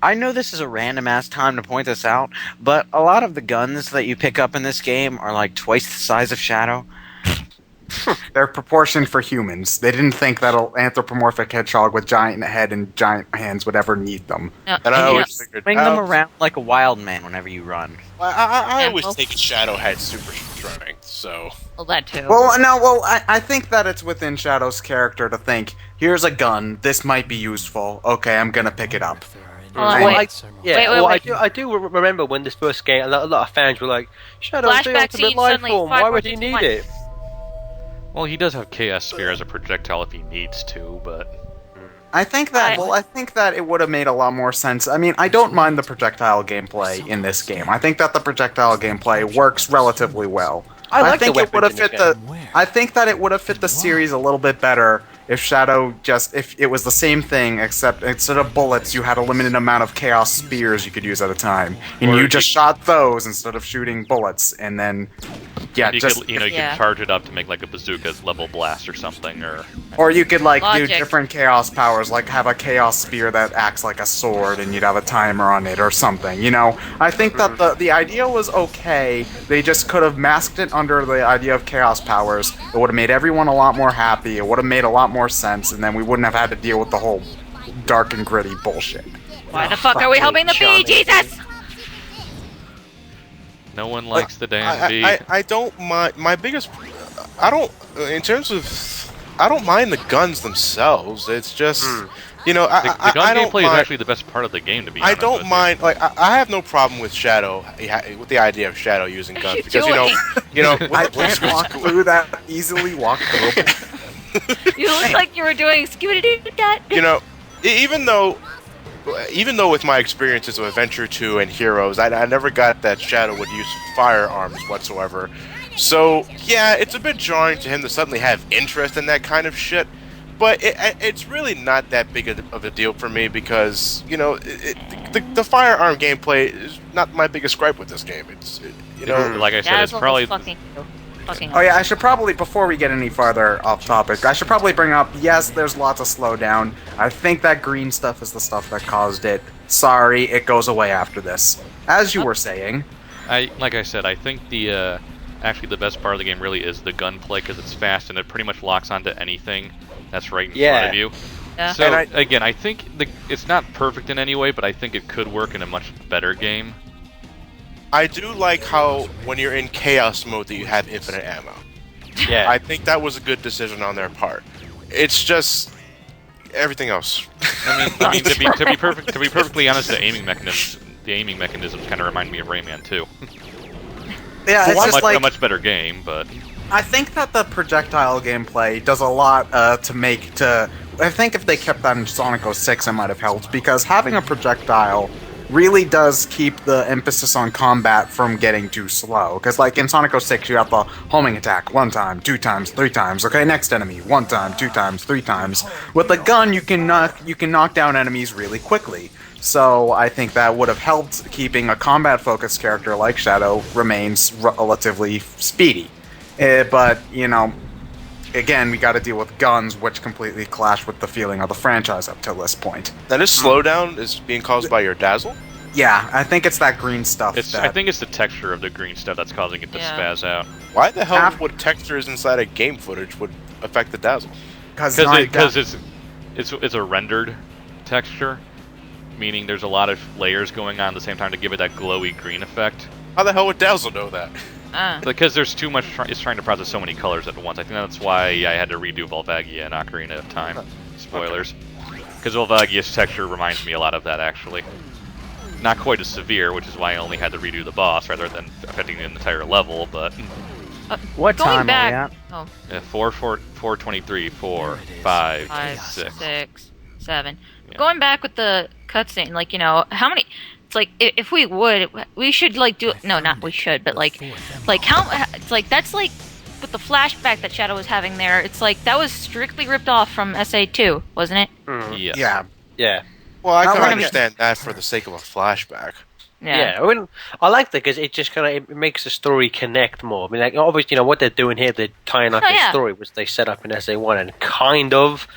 I know this is a random ass time to point this out, but a lot of the guns that you pick up in this game are like twice the size of Shadow. They're proportioned for humans. They didn't think that an anthropomorphic hedgehog with giant head and giant hands would ever need them. No, And I yeah. always figured, Swing them around like a wild man whenever you run. I Yeah, always well- take it Shadow had super strength, so... Well, that too. I think that it's within Shadow's character to think, here's a gun, this might be useful, okay, I'm gonna pick it up. Hold on, Well, wait. Wait. I do remember when this first game, a lot of fans were like, Shadow's the Flashback ultimate scene, life suddenly form, 5, why 4, would 3, he 2, need 1. it? Well, he does have Chaos Sphere as a projectile if he needs to, but... I think that it would have made a lot more sense. I mean, I don't mind the projectile gameplay in this game. I think that the projectile gameplay works relatively well. I think the it would have weapons in fit this the. I think that it would have fit the series a little bit better if Shadow if it was the same thing, except instead of bullets, you had a limited amount of chaos spears you could use at a time, and Or you you- just shot those instead of shooting bullets, and then you just could, you Yeah. could charge it up to make like a bazooka level blast or something, or you could like Logic. do different chaos powers, like have a chaos spear that acts like a sword, and you'd have a timer on it or something. You know, I think that the idea was okay. They just could have masked it under the idea of chaos powers. It would have made everyone a lot more happy. It would have made a lot more sense, and then we wouldn't have had to deal with the whole dark and gritty bullshit. Why the fuck are we helping the bee? Jesus! no one likes the damn bee. I don't mind. My biggest, I don't. In terms of, I don't mind the guns themselves. It's just, you know, The I gun don't gameplay mind. is actually the best part of the game, to be I honest don't with mind. Like I have no problem with Shadow, with the idea of Shadow using guns you because doing? you know, I can't walk through that easily. Walk through. You look like you were doing Scooby-Doo-Cat. you know, even though with my experiences of Adventure 2 and Heroes, I never got that Shadow would use firearms whatsoever. So, yeah, it's a bit jarring to him to suddenly have interest in that kind of shit. But it's really not that big of a deal for me because, you know, the firearm gameplay is not my biggest gripe with this game. You know... Like I said, it's probably... fucking Oh yeah, I should probably, before we get any farther off topic, I should probably bring up, yes, there's lots of slowdown. I think that green stuff is the stuff that caused it. Sorry, it goes away after this. As you were saying. Like I said, I think the actually the best part of the game really is the gunplay because it's fast and it pretty much locks onto anything that's right in front of you. Yeah. So And again, I think it's not perfect in any way, but I think it could work in a much better game. I do like how when you're in chaos mode that you have infinite ammo. Yeah. I think that was a good decision on their part. It's just everything else. I mean, to be perfectly honest, the aiming mechanisms kind of remind me of Rayman 2. Yeah, it's just like... a much better game, but I think that the projectile gameplay does a lot to make to... I think if they kept that in Sonic 06, it might have helped, because having a projectile really does keep the emphasis on combat from getting too slow. Because, like, in Sonic 06, you have the homing attack 1 time, 2 times, 3 times. Okay, next enemy 1 time, 2 times, 3 times. With a gun, you can knock down enemies really quickly. So I think that would have helped keeping a combat-focused character like Shadow remains relatively speedy. But, you know, again, we got to deal with guns, which completely clash with the feeling of the franchise up till this point. Now, this slowdown is being caused by your dazzle? Yeah, I think it's that green stuff. I think it's the texture of the green stuff that's causing it to spaz out. Why the hell would textures inside of game footage would affect the dazzle? Because it's a rendered texture, meaning there's a lot of layers going on at the same time to give it that glowy green effect. How the hell would dazzle know that? Because there's too much. It's trying to process so many colors at once. I think that's why I had to redo Volvagia and Ocarina of Time. Spoilers. Because Volvagia's texture reminds me a lot of that, actually. Not quite as severe, which is why I only had to redo the boss rather than affecting the entire level, but... What Going time back, are we at? 4:23, 4, 5, 5, 6. 6, 7. Yeah. Going back with the cutscene, like, you know, how many... It's like, if we would, we should, like, do... No, not we should, but, like how... It's like, that's, like, with the flashback that Shadow was having there, it's like, that was strictly ripped off from SA2, wasn't it? Yes. Yeah. Yeah. Well, I Not can like- understand that for the sake of a flashback. Yeah, I mean, I like that because it just kind of it makes the story connect more. I mean, like obviously, you know what they're doing here, they're tying up the story, which they set up in SA1 and kind of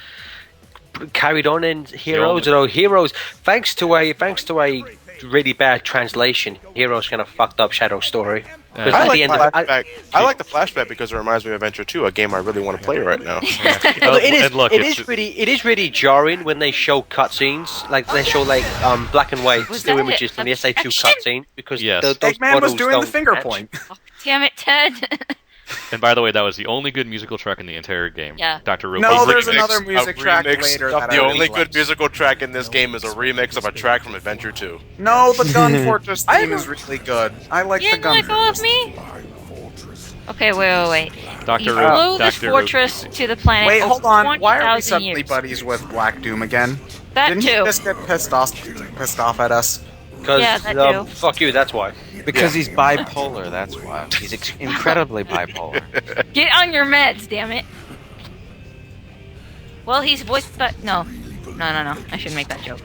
carried on in Heroes. Although Heroes, thanks to a really bad translation, Heroes kind of fucked up Shadow's story. I like the flashback because it reminds me of Adventure 2, a game I really want to play right now. It is really jarring when they show cutscenes, like they show black and white still images from the SA2 cutscene because those Eggman was doing the don't finger match. point. Damn it, Ted. And by the way, that was the only good musical track in the entire game. Yeah. Dr. Rupo. No, A there's remix- another music a track remix later of that the I only really good liked. musical track in this game is a remix of a track from Adventure 2. No, the Gun Fortress theme is really good. I like You the didn't Gun let go of Fortress. me? Okay, wait. Dr. You Rupo. flew this Dr. fortress to the planet. Wait, over hold on. Why are we 20,000 suddenly years. buddies with Black Doom again? That Didn't too. he just get pissed off at us? Because Yeah, that too. fuck you, that's why. Because he's bipolar, that's why. He's incredibly bipolar. Get on your meds, damn it. Well, he's voiced by... No. I shouldn't make that joke.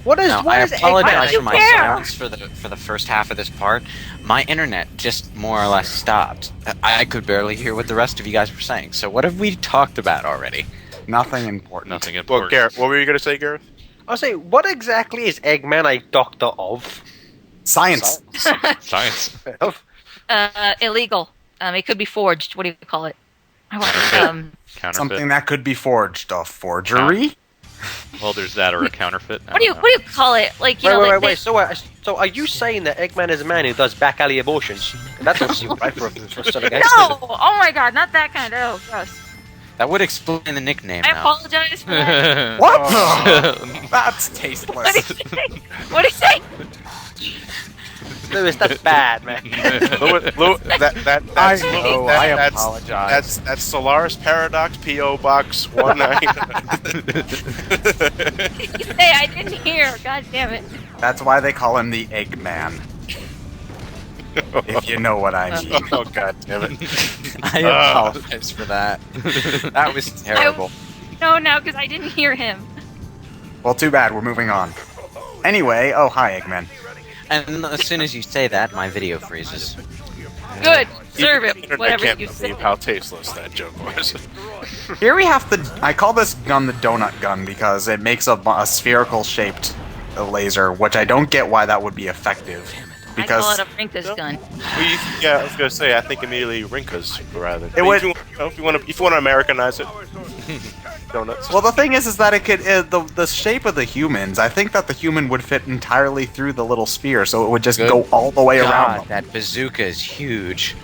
What is Now, what I is apologize Eggman? for my Yeah. silence for the first half of this part. My internet just more or less stopped. I could barely hear what the rest of you guys were saying. So what have we talked about already? Nothing important. Nothing Well, important. Garrett, what were you going to say, Gareth? I'll say, what exactly is Eggman a doctor of? Science. Science. Illegal. It could be forged. What do you call it? Counterfeit. Something that could be forged. A forgery? Well, there's that or a counterfeit. I What do you don't know. call it? Like, you know, like Wait. So are you saying that Eggman is a man who does back alley abortions? That's what you right for selling eggs. No! Oh my god, not that kind. Oh, gross. That would explain the nickname I now. apologize for that. What? That's tasteless. What did he say? What did he say? Lewis, that's bad, man. I know, I apologize. That's Solaris Paradox, P.O. Box 19. You say I didn't hear. God damn it. That's why they call him the Eggman. If you know what I mean. Oh, god damn it. I apologize for that. That was terrible. No, because I didn't hear him. Well, too bad. We're moving on. Anyway, oh, hi, Eggman. And as soon as you say that, my video freezes. Good. Serve I it. Whatever can't you believe say. how tasteless that joke was. Here we have the... I call this gun the donut gun because it makes a spherical-shaped laser, which I don't get why that would be effective. I call Because it a Rinkus gun. Yeah, I was gonna say. I think immediately Rinkas rather. It would- If you want to Americanize it, donuts. well, the thing is that it could the shape of the humans. I think that the human would fit entirely through the little sphere, so it would just Good go all the way around God, them. that bazooka is huge.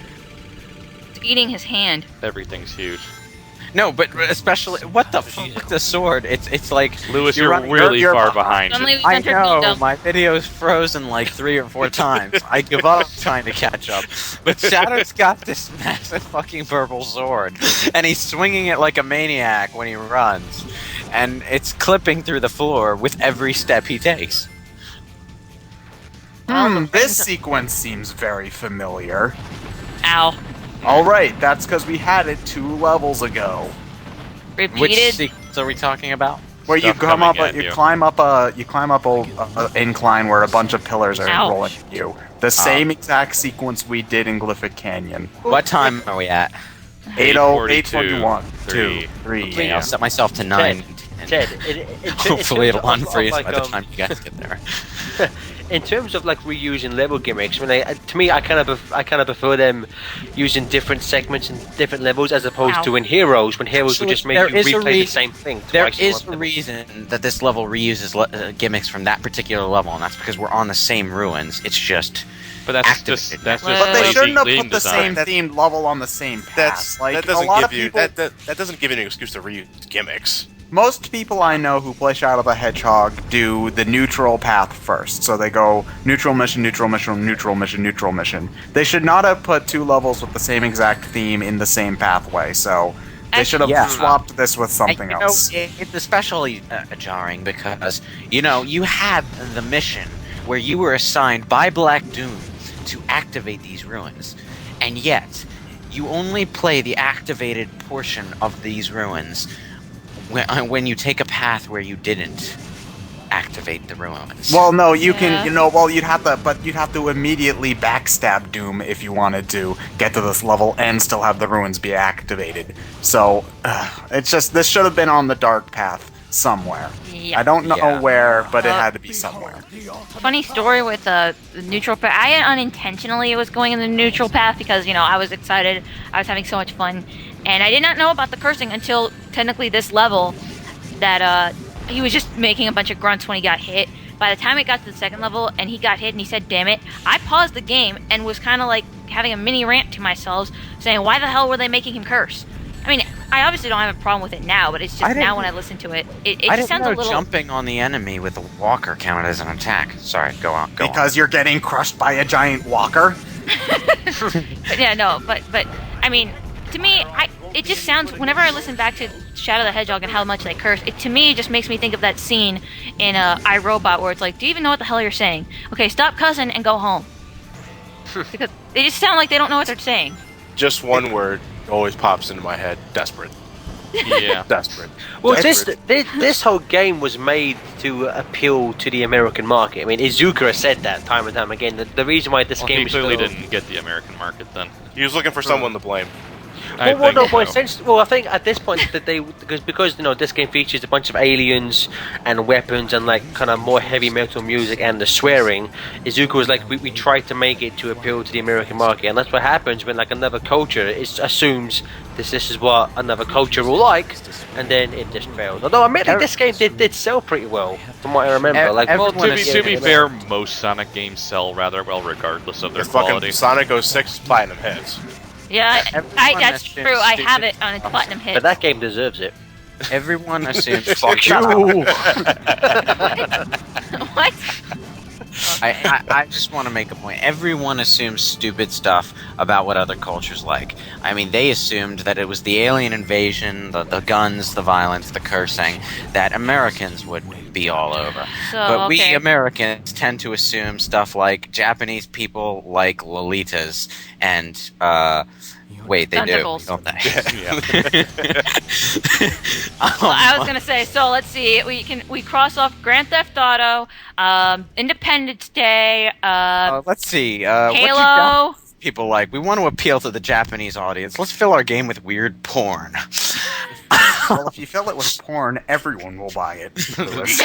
It's eating his hand. Everything's huge. No, but especially what the fuck with the sword? It's like Lewis, you're you're running- really you're far behind. behind. Suddenly it. we I entered know Kingdom. my video's frozen like 3 or 4 times. I give up trying to catch up. But Shadow's got this massive fucking purple sword, and he's swinging it like a maniac when he runs, and it's clipping through the floor with every step he takes. This sequence seems very familiar. Ow. Alright, that's because we had it 2 levels ago. Which Repeated. sequence are we talking about? Where you Stuff come up, coming at you you. climb up a incline where a bunch of pillars are Ouch. rolling at you. The same exact sequence we did in Glyphic Canyon. What time are we at? 8:41, 2, three. 3. Okay, I'll set myself to 9. Ted, Hopefully it'll in terms of, unfreeze like, by the time you guys get there. in terms of like reusing level gimmicks, to me, I kind of prefer them using different segments and different levels as opposed Ow. to in Heroes, when Heroes would Actually, just make there you is a replay the reason- same thing. There twice in is one a level. reason that this level reuses gimmicks from that particular level, and that's because we're on the same ruins. It's just But that's activated. just that's But just But they lazy shouldn't have game put the design. same themed level on the same path. Like, that doesn't a lot give of you people, that doesn't give you an excuse to reuse gimmicks. most people I know who play Shadow the Hedgehog do the neutral path first. So they go neutral mission, neutral mission, neutral mission, neutral mission. They should not have put 2 levels with the same exact theme in the same pathway. So they should have Yeah. swapped this with something And, else. It's especially jarring because you had the mission where you were assigned by Black Doom to activate these ruins, and yet you only play the activated portion of these ruins when you take a path where you didn't activate activate the ruins. Well, no, you Yeah. can, well, you'd have to immediately backstab Doom if you wanted to get to this level and still have the ruins be activated. So, it's just, this should have been on the dark path somewhere. Yeah. I don't know Yeah. where, but it had to be somewhere. Funny story with the neutral path. I unintentionally was going in the neutral path because, I was excited. I was having so much fun. And I did not know about the cursing until technically this level that he was just making a bunch of grunts when he got hit. By the time it got to the second level and he got hit and he said, "Damn it," I paused the game and was kind of like having a mini rant to myself saying, why the hell were they making him curse? I mean, I obviously don't have a problem with it now, but it's just now when I listen to it, it I just didn't sounds know a little... jumping on the enemy with a walker counted as an attack. Sorry, go on. Because you're getting crushed by a giant walker? Yeah, no, but I mean, to me, it just sounds, whenever I listen back to Shadow the Hedgehog and how much they curse, it to me just makes me think of that scene in iRobot where it's like, do you even know what the hell you're saying? Okay, stop cussing and go home. Because they just sound like they don't know what they're saying. Just one word always pops into my head: desperate. Yeah. Desperate. Well, Desperate. this whole game was made to appeal to the American market. I mean, Izuka has said that time and time again. The reason why this Well, game he is clearly still... didn't get the American market then. He was looking for someone to blame. I think so. I think at this point that they because this game features a bunch of aliens and weapons and like kind of more heavy metal music and the swearing. Izuka was like, we tried to make it to appeal to the American market, and that's what happens when like another culture assumes this is what another culture will like, and then it just failed. Although admittedly this game did sell pretty well from what I remember. Like, Well, Everyone to be fair, most Sonic games sell rather well regardless of their The fucking quality. Sonic 06 platinum hits. Yeah, Everyone that's has true. been I have stupid. it on its platinum hit. but that game deserves it. Everyone assumes. Fuck stupid- you. What? I just want to make a point. Everyone assumes stupid stuff about what other cultures like. I mean, they assumed that it was the alien invasion, the guns, the violence, the cursing, that Americans would be all over. So, But we okay. Americans tend to assume stuff like Japanese people like Lolitas and, wait, they Tentacles. do, don't they? Well, I was gonna say. So let's see. We cross off Grand Theft Auto, Independence Day, Let's see. What do Halo. people like? We want to appeal to the Japanese audience. Let's fill our game with weird porn. Well, if you fill it with porn, everyone will buy it, Lewis.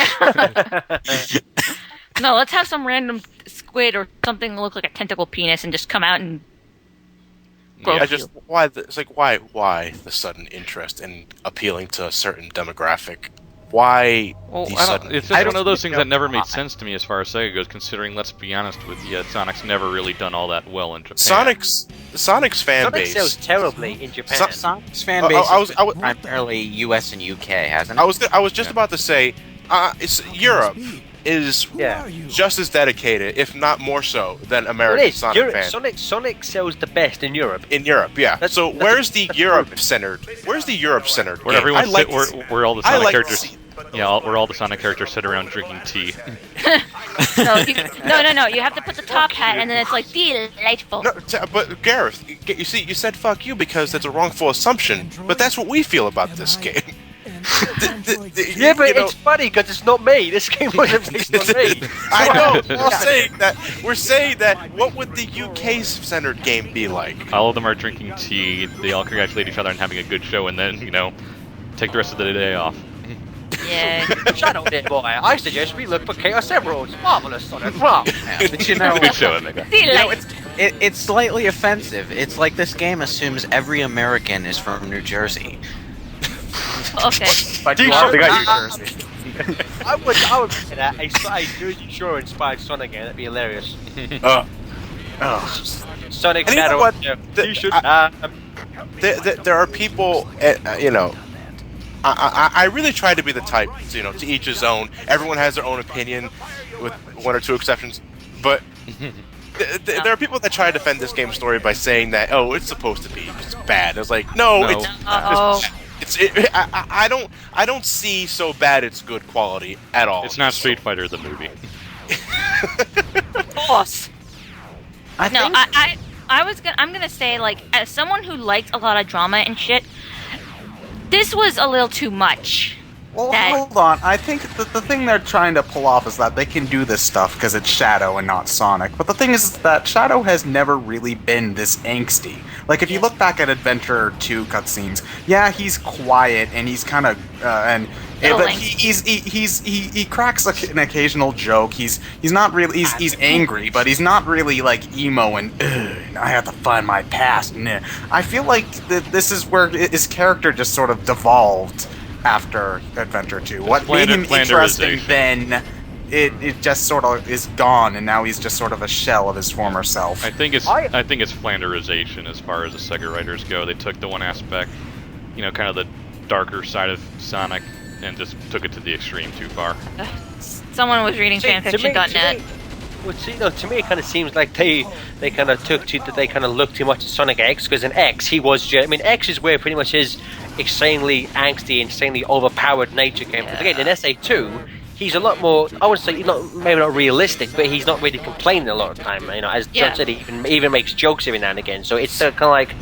No, let's have some random squid or something that look like a tentacle penis and just come out and grope you. It's like why the sudden interest in appealing to a certain demographic? Why Well, the I don't, sudden? it's I just don't one of those think things so. that never made sense to me as far as Sega goes, considering, let's be honest with you, Sonic's never really done all that well in Japan. Sonic's fan Sonic base. sells terribly in Japan. Sonic's fan I base was- is I was- primarily US and UK, hasn't it? I was just about to say, it's Europe is Yeah. just as dedicated, if not more so, than It American is. Sonic fans. Sonic sells the best in Europe. In Europe, yeah. That's- So that's where's a- the that's Europe-centered? Where's the Europe-centered? Where game? everyone I like sit, to see- where all the I Sonic like to characters, see- where all the Sonic characters sit around drinking tea. No. You have to put the top hat, and then it's like delightful. No, but Gareth, you see, you said "fuck you" because that's a wrongful assumption. But that's what we feel about this game. Yeah, but You know- it's funny because it's not me. This game wasn't based on me. I know. We're saying that. What would the UK-centered game be like? All of them are drinking tea, they all congratulate each other and having a good show, and then, take the rest of the day off. Yeah. Shut up, there, boy. I suggest we look for Chaos Emeralds. Marvelous, Sonic. Wow. But you know, Good show, Omega. it's slightly offensive. It's like this game assumes every American is from New Jersey. Okay. But Do you you are think from I- New Jersey. I would say that a Jersey Shore inspired Sonic game. That'd be hilarious. Ugh. Sonic And you know Battle. what? You should. There are people, I really try to be the type, to each his own. Everyone has their own opinion, with one or two exceptions. But there are people that try to defend this game's story by saying that, oh, it's supposed to be just bad. It's like, no. No. It's Uh-oh. I don't see so bad it's good quality at all. It's not Street Fighter the movie. Boss. I No, think I'm gonna say, like, as someone who likes a lot of drama and shit, this was a little too much. Well, That- hold on. I think that the thing they're trying to pull off is that they can do this stuff because it's Shadow and not Sonic. But the thing is that Shadow has never really been this angsty. Like, if you look back at Adventure 2 cutscenes, yeah, he's quiet and he's kind of but he cracks an occasional joke. He's not really he's angry, but he's not really like emo and I have to find my past. Nah. I feel like this is where his character just sort of devolved after Adventure 2. What made him interesting then, it just sort of is gone, and now he's just sort of a shell of his former self. I think it's Flanderization as far as the Sega writers go. They took the one aspect, kind of the darker side of Sonic, and just took it to the extreme too far. Someone was reading fanfiction.net. Well, to me, it kind of seems like they kind of they kind of looked too much at Sonic X, because in X he was. X is where pretty much his insanely angsty, insanely overpowered nature came from. Again, in SA2, he's a lot more. I would say maybe not realistic, but he's not really complaining a lot of the time. As John said, he even makes jokes every now and again. So it's kind of like.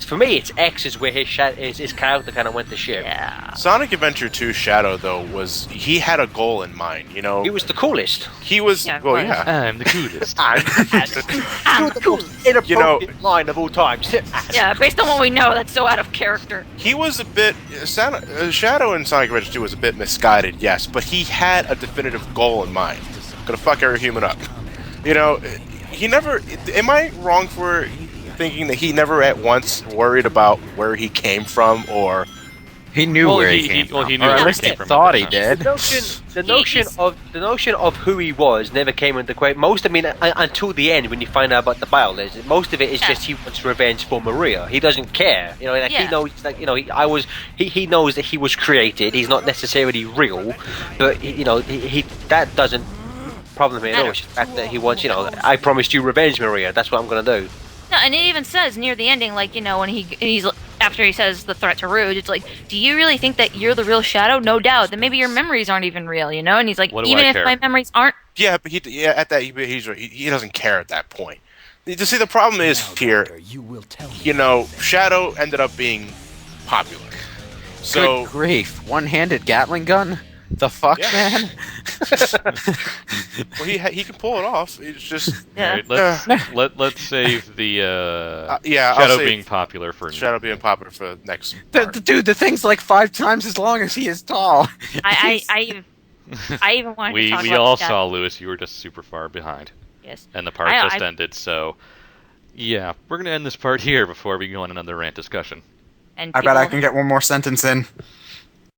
For me, it's X is where his character kind of went to shit. Yeah. Sonic Adventure 2 Shadow, though, he had a goal in mind, He was the coolest. He was, Yeah, well, right. yeah. I'm the coolest. I'm the coolest. Inappropriate line of all times. Yeah, based on what we know, that's so out of character. He was a bit, Shadow in Sonic Adventure 2 was a bit misguided, yes, but he had a definitive goal in mind. Gonna fuck every human up. He never, am I wrong for thinking that he never at once worried about where he came from, or He knew where he came from. he knew Or where at he least came he from thought at he the time. did. The notion of who he was never came into question. Until the end, when you find out about the biologist, most of it is just he wants revenge for Maria. He doesn't care. He knows, he knows that he was created. He's not necessarily real, but that doesn't problem him at all. It's just the fact that he wants, I promised you revenge, Maria. That's what I'm gonna do. No, and it even says near the ending, when he's after he says the threat to Rouge, it's like, do you really think that you're the real Shadow? No doubt. Then maybe your memories aren't even real, And he's like, What do even I if care? my memories aren't. yeah, but he doesn't care at that point. You see, the problem is here, Shadow ended up being popular. So Good grief. One-handed Gatling gun? The fuck, Yeah. man? well, he can pull it off. It's just Yeah. Alright, let's save the I'll Shadow save being popular for Shadow being popular for the next part. Dude, the thing's like 5 times as long as he is tall. I even wanted to talk we about all Shadow. saw, Lewis, you were just super far behind. Yes. And the part just ended, so yeah, we're gonna end this part here before we go on another rant discussion. And I bet I people- can get one more sentence in.